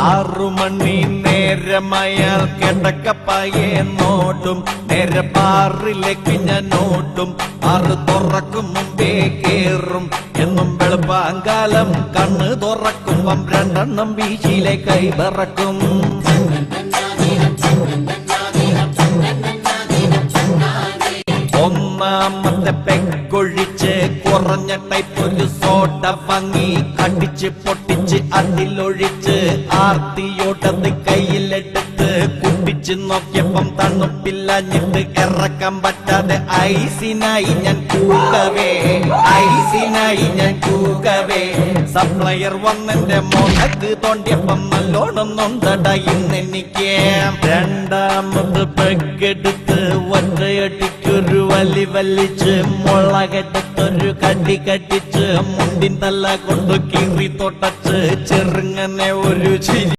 6 മണി നേരമയാൾ കിടക്കപ്പായെ നോട്ടും നേരെ ബാറിലേക്ക് ഞാൻ ഓട്ടും 6 തുറക്കും മുമ്പേ കേറും എന്നും വെളുപ്പാങ്കാലം കണ്ണ് തുറക്കുമ്പം 2 വീശിയിലെ കൈവിറക്കും ഒന്നാമത്തെ പെക്കൊഴിച്ച് കുറഞ്ഞ ടൈപ്പ് ഒരു സോഡ വാങ്ങി അടിച്ച് പൊട്ടിച്ച് അതിലൊഴിച്ച് ആർത്തിയോട്ടത് കയ്യിലെടുത്ത് കുടിച്ച് നോക്കിയപ്പം തണുപ്പില്ലഞ്ഞിട്ട് ഇറക്കാൻ പറ്റാതെ ഐസിനായി ഞാൻ കൂകവേ സപ്ലയർ വന്നെന്റെ മോനക്ക് തോണ്ടിയപ്പം നല്ലോണം നൊന്തട ഇന്നെനിക്ക് രണ്ടാമത് പെക്കെടുത്ത് ഒറ്റയടിക്കൊരു വലി വലിച്ച് മുളകെടുത്തൊരു കടി കടിച്ച് മുണ്ടിൻ തല കൊണ്ട് കീറി തൊട്ടച്ച് ചെറുങ്ങനെ ഒരു ചിരി